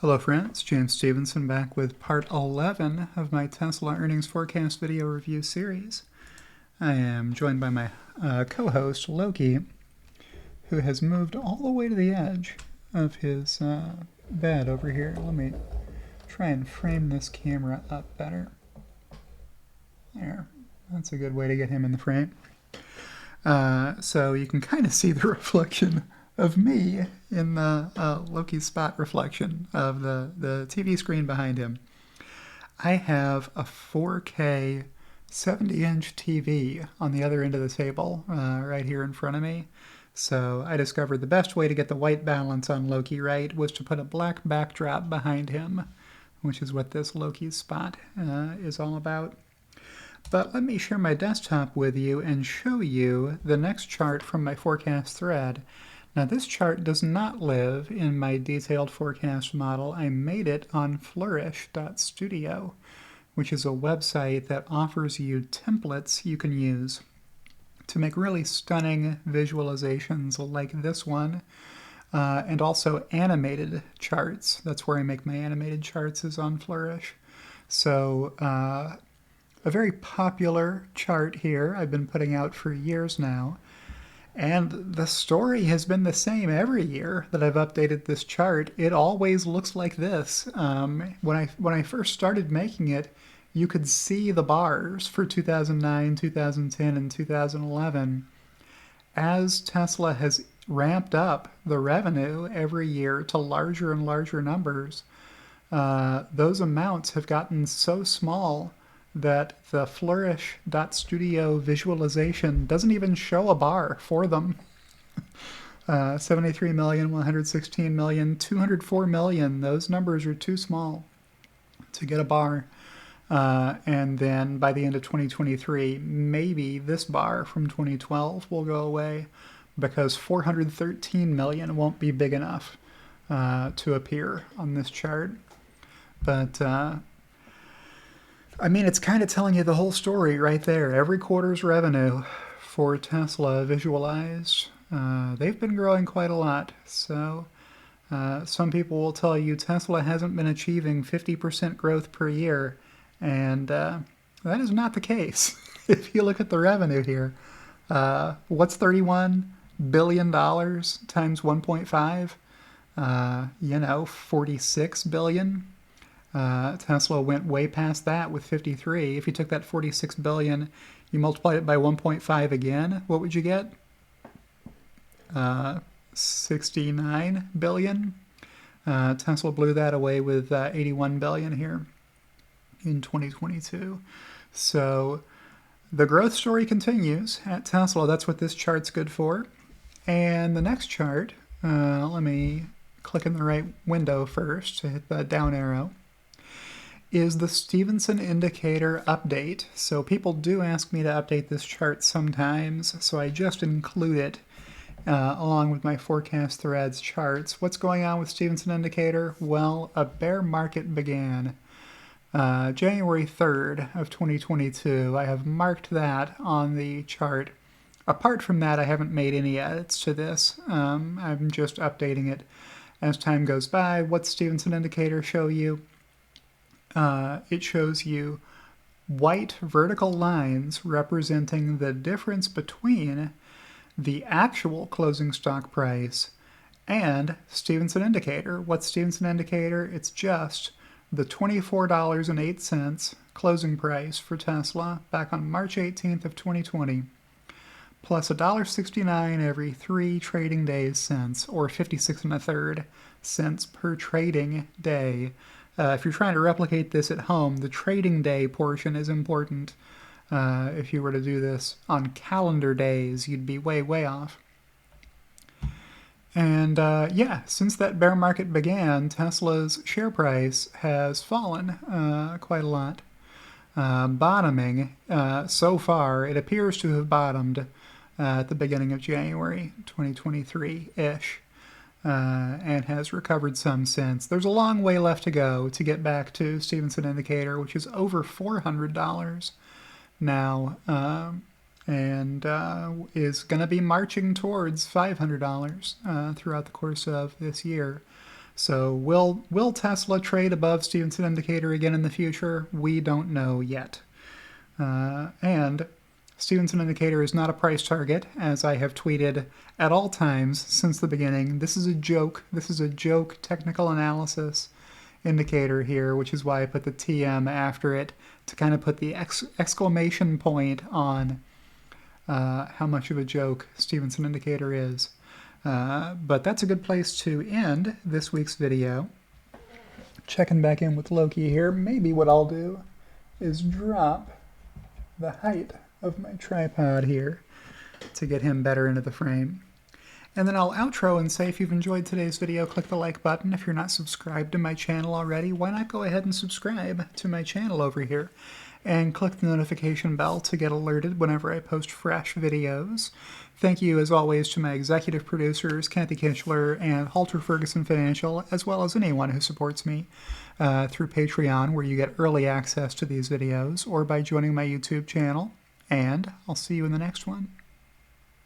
Hello friends, James Stevenson back with part 11 of my Tesla earnings forecast video review series. I am joined by my co-host Loki, who has moved all the way to the edge of his bed over here. Let me try and frame this camera up better. There, that's a good way to get him in the frame. So you can kind of see the reflection of me in the Loki's spot reflection of the TV screen behind him. I have a 4K 70-inch TV on the other end of the table right here in front of me. So I discovered the best way to get the white balance on Loki right was to put a black backdrop behind him, which is what this Loki's spot is all about. But let me share my desktop with you and show you the next chart from my forecast thread. Now this chart does not live in my detailed forecast model. I made it on flourish.studio, which is a website that offers you templates you can use to make really stunning visualizations like this one, and also animated charts. That's where I make my animated charts, is on Flourish. So a very popular chart here I've been putting out for years now. And the story has been the same every year that I've updated this chart. It always looks like this. When I first started making it, you could see the bars for 2009, 2010, and 2011. As Tesla has ramped up the revenue every year to larger and larger numbers, those amounts have gotten so small that the flourish.studio visualization doesn't even show a bar for them. 73 million, 116 million, 204 million, those numbers are too small to get a bar. And then by the end of 2023, maybe this bar from 2012 will go away because 413 million won't be big enough to appear on this chart. But I mean, it's kind of telling you the whole story right there. Every quarter's revenue for Tesla visualized. They've been growing quite a lot. So some people will tell you Tesla hasn't been achieving 50% growth per year. And that is not the case. If you look at the revenue here, what's $31 billion times 1.5? 46 billion. Tesla went way past that with 53. If you took that 46 billion, you multiplied it by 1.5 again, what would you get? 69 billion. Tesla blew that away with 81 billion here in 2022. So the growth story continues at Tesla. That's what this chart's good for. And the next chart, let me click in the right window first to hit the down arrow, is the Stephenson Indicator update. So people do ask me to update this chart sometimes, so I just include it along with my forecast threads charts. What's going on with Stephenson Indicator? Well, a bear market began January 3rd of 2022. I have marked that on the chart. Apart from that, I haven't made any edits to this. I'm just updating it as time goes by. What's Stephenson Indicator show you? It shows you white vertical lines representing the difference between the actual closing stock price and Stephenson Indicator. What's Stephenson Indicator? It's just the $24.08 closing price for Tesla back on March 18th of 2020, plus $1.69 every 3 trading days since, or 56 1/3 cents per trading day. If you're trying to replicate this at home, the trading day portion is important. If you were to do this on calendar days, you'd be way, way off. And yeah, since that bear market began, Tesla's share price has fallen quite a lot. Bottoming so far, it appears to have bottomed at the beginning of January 2023-ish. And has recovered some since. There's a long way left to go to get back to Stephenson Indicator, which is over $400 now, and is going to be marching towards $500 throughout the course of this year. So will Tesla trade above Stephenson Indicator again in the future? We don't know yet. And Stephenson Indicator is not a price target, as I have tweeted at all times since the beginning. This is a joke. This is a joke technical analysis indicator here, which is why I put the TM after it to kind of put the exclamation point on how much of a joke Stephenson Indicator is. But that's a good place to end this week's video. Checking back in with Loki here. Maybe what I'll do is drop the height of my tripod here to get him better into the frame. And then I'll outro and say if you've enjoyed today's video, click the like button. If you're not subscribed to my channel already, why not go ahead and subscribe to my channel over here? And click the notification bell to get alerted whenever I post fresh videos. Thank you, as always, to my executive producers, Kathy Kitchler and Halter Ferguson Financial, as well as anyone who supports me through Patreon, where you get early access to these videos, or by joining my YouTube channel. And I'll see you in the next one.